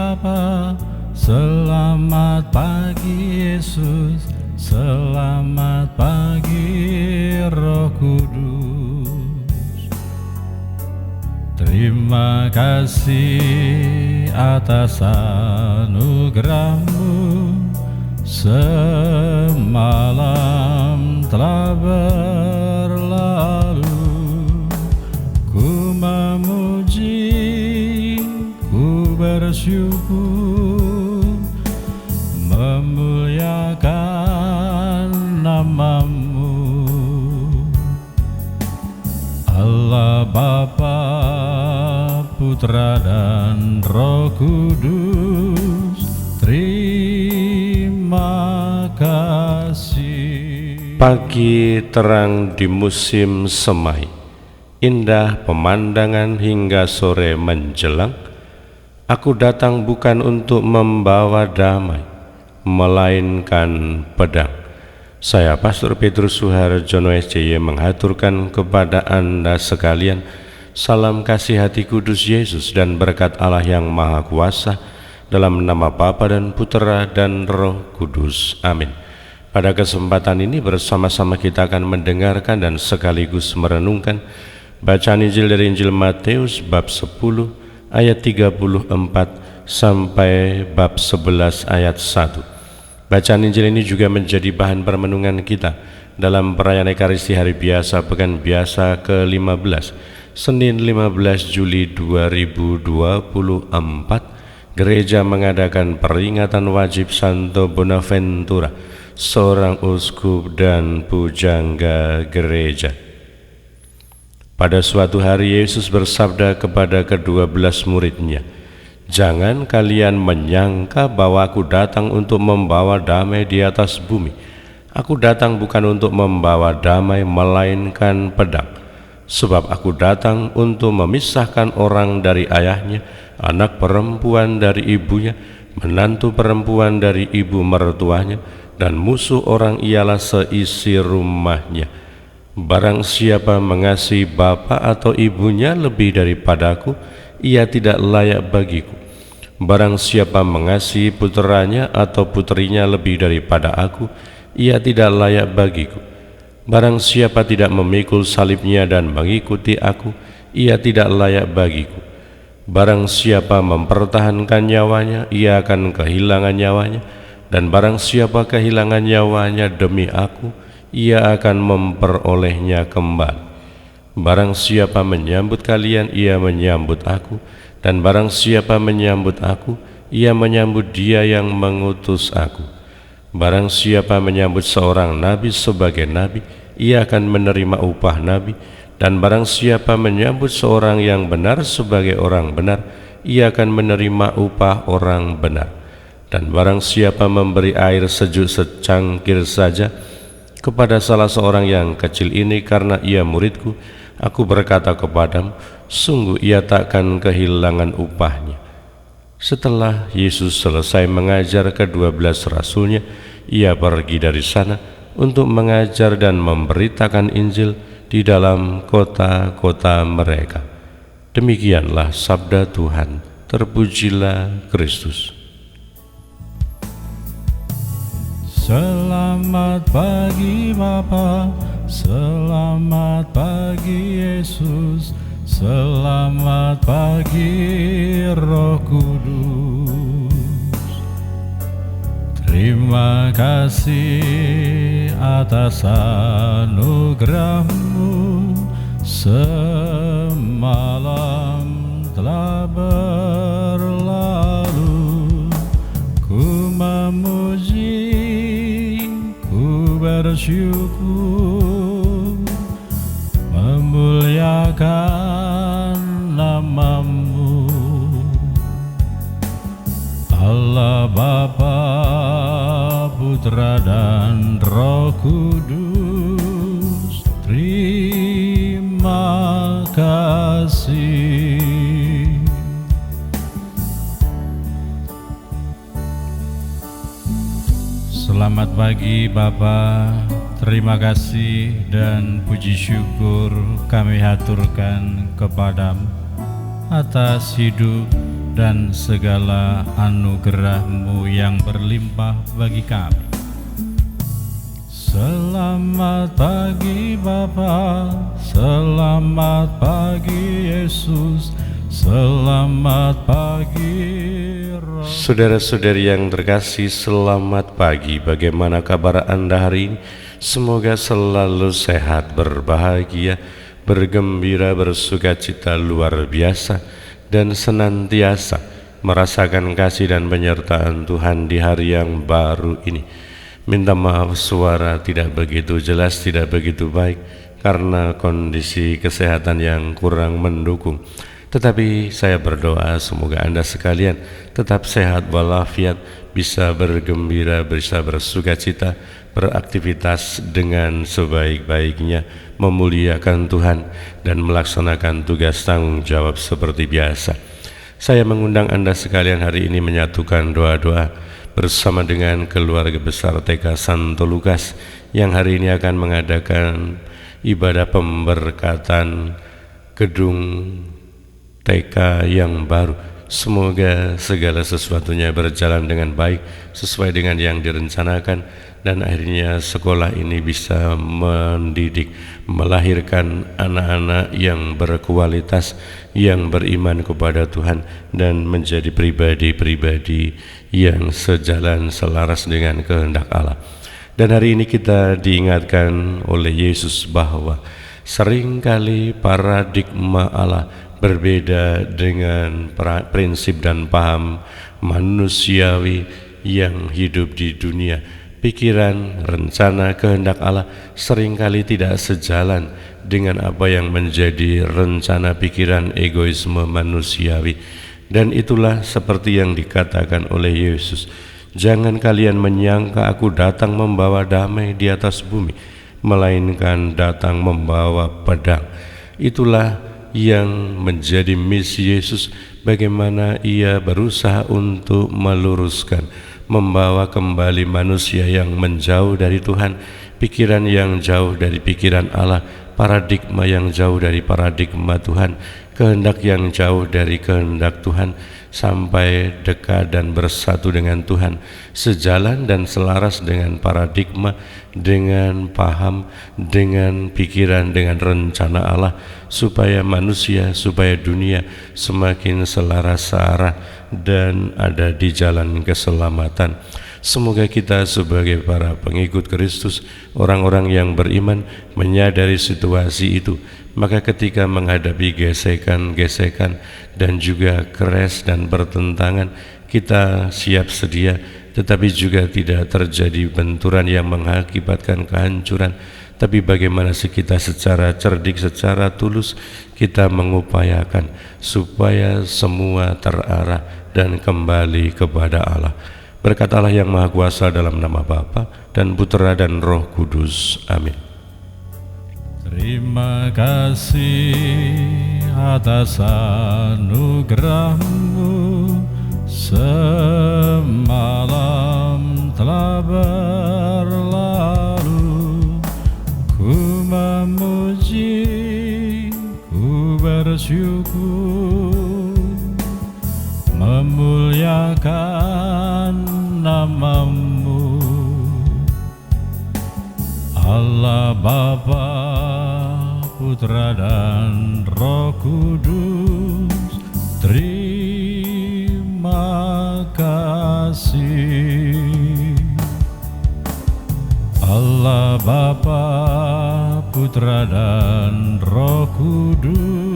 Bapa, selamat pagi Yesus, selamat pagi Roh Kudus. Terima kasih atas anugerah-Mu, semalam telah berlalu. Ku memuji, ku bersyukur, memuliakan nama-Mu. Allah Bapa, Putra dan Roh Kudus, terima kasih. Pagi terang di musim semai, indah pemandangan hingga sore menjelang. Aku datang bukan untuk membawa damai, melainkan pedang. Saya Pastor Petrus Suharjono SCY menghaturkan kepada Anda sekalian salam kasih hati kudus Yesus dan berkat Allah yang Maha Kuasa, dalam nama Bapa dan Putera dan Roh Kudus. Amin. Pada kesempatan ini bersama-sama kita akan mendengarkan dan sekaligus merenungkan bacaan Injil dari Injil Matius bab 10 ayat 34 sampai bab 11 ayat 1. Bacaan Injil ini juga menjadi bahan permenungan kita dalam perayaan Ekaristi Hari Biasa Pekan Biasa ke-15, Senin 15 Juli 2024. Gereja mengadakan peringatan wajib Santo Bonaventura, seorang uskup dan pujangga gereja. Pada suatu hari Yesus bersabda kepada ke-12 muridnya, "Jangan kalian menyangka bahwa aku datang untuk membawa damai di atas bumi. Aku datang bukan untuk membawa damai, melainkan pedang. Sebab aku datang untuk memisahkan orang dari ayahnya, anak perempuan dari ibunya, menantu perempuan dari ibu mertuanya, dan musuh orang ialah seisi rumahnya. Barang siapa mengasihi bapa atau ibunya lebih daripadaku, ia tidak layak bagiku. Barang siapa mengasihi puteranya atau putrinya lebih daripada aku, ia tidak layak bagiku. Barang siapa tidak memikul salibnya dan mengikuti aku, ia tidak layak bagiku. Barang siapa mempertahankan nyawanya, ia akan kehilangan nyawanya, dan barang siapa kehilangan nyawanya demi aku, ia akan memperolehnya kembali. Barang siapa menyambut kalian, ia menyambut aku, dan barang siapa menyambut aku, ia menyambut Dia yang mengutus aku. Barang siapa menyambut seorang nabi sebagai nabi, ia akan menerima upah nabi, dan barang siapa menyambut seorang yang benar sebagai orang benar, ia akan menerima upah orang benar. Dan barang siapa memberi air sejuk secangkir saja kepada salah seorang yang kecil ini karena ia muridku, aku berkata kepadamu, sungguh ia takkan kehilangan upahnya." Setelah Yesus selesai mengajar ke-12 rasulnya, ia pergi dari sana untuk mengajar dan memberitakan Injil di dalam kota-kota mereka. Demikianlah sabda Tuhan. Terpujilah Kristus. Selamat pagi Bapa, selamat pagi Yesus, selamat pagi Roh Kudus. Terima kasih atas anugerah-Mu, semalam telah berlalu. Ku memuji, bersyukur, memuliakan nama-Mu. Allah Bapa, Putra dan Roh Kudus, terima kasih. Selamat pagi Bapa, terima kasih dan puji syukur kami haturkan kepadamu atas hidup dan segala anugerah-Mu yang berlimpah bagi kami. Selamat pagi Bapa, selamat pagi Yesus, selamat pagi Roh. Saudara-saudari yang terkasih, selamat pagi. Bagaimana kabar Anda hari ini? Semoga selalu sehat, berbahagia, bergembira, bersukacita luar biasa, dan senantiasa merasakan kasih dan penyertaan Tuhan di hari yang baru ini. Minta maaf suara tidak begitu jelas, tidak begitu baik karena kondisi kesehatan yang kurang mendukung. Tetapi saya berdoa semoga Anda sekalian tetap sehat walafiat, bisa bergembira, bisa bersukacita, beraktivitas dengan sebaik-baiknya, memuliakan Tuhan dan melaksanakan tugas tanggung jawab seperti biasa. Saya mengundang Anda sekalian hari ini menyatukan doa-doa bersama dengan keluarga besar TK Santo Lukas yang hari ini akan mengadakan ibadah pemberkatan gedung TK yang baru. Semoga segala sesuatunya berjalan dengan baik sesuai dengan yang direncanakan, dan akhirnya sekolah ini bisa mendidik, melahirkan anak-anak yang berkualitas, yang beriman kepada Tuhan dan menjadi pribadi-pribadi yang sejalan selaras dengan kehendak Allah. Dan hari ini kita diingatkan oleh Yesus bahwa seringkali paradigma Allah berbeda dengan prinsip dan paham manusiawi yang hidup di dunia. Pikiran, rencana, kehendak Allah seringkali tidak sejalan dengan apa yang menjadi rencana pikiran egoisme manusiawi. Dan itulah seperti yang dikatakan oleh Yesus, jangan kalian menyangka aku datang membawa damai di atas bumi, melainkan datang membawa pedang. Itulah yang menjadi misi Yesus, bagaimana ia berusaha untuk meluruskan, membawa kembali manusia yang menjauh dari Tuhan, pikiran yang jauh dari pikiran Allah, paradigma yang jauh dari paradigma Tuhan, kehendak yang jauh dari kehendak Tuhan, sampai dekat dan bersatu dengan Tuhan, sejalan dan selaras dengan paradigma, dengan paham, dengan pikiran, dengan rencana Allah, supaya manusia, supaya dunia semakin selaras searah dan ada di jalan keselamatan. Semoga kita sebagai para pengikut Kristus, orang-orang yang beriman, menyadari situasi itu. Maka ketika menghadapi gesekan-gesekan dan juga keras dan bertentangan, kita siap sedia, tetapi juga tidak terjadi benturan yang mengakibatkan kehancuran. Tapi bagaimana sih kita secara cerdik, secara tulus kita mengupayakan supaya semua terarah dan kembali kepada Allah. Berkat Allah yang Maha Kuasa, dalam nama Bapa dan Putera dan Roh Kudus. Amin. Terima kasih atas anugerah-Mu, semalam telah berlalu. Ku memuji, ku bersyukur, memuliakan nama-Mu, Allah Bapa, Putra dan Roh Kudus. Terima kasih. Allah Bapa, Putra dan Roh Kudus.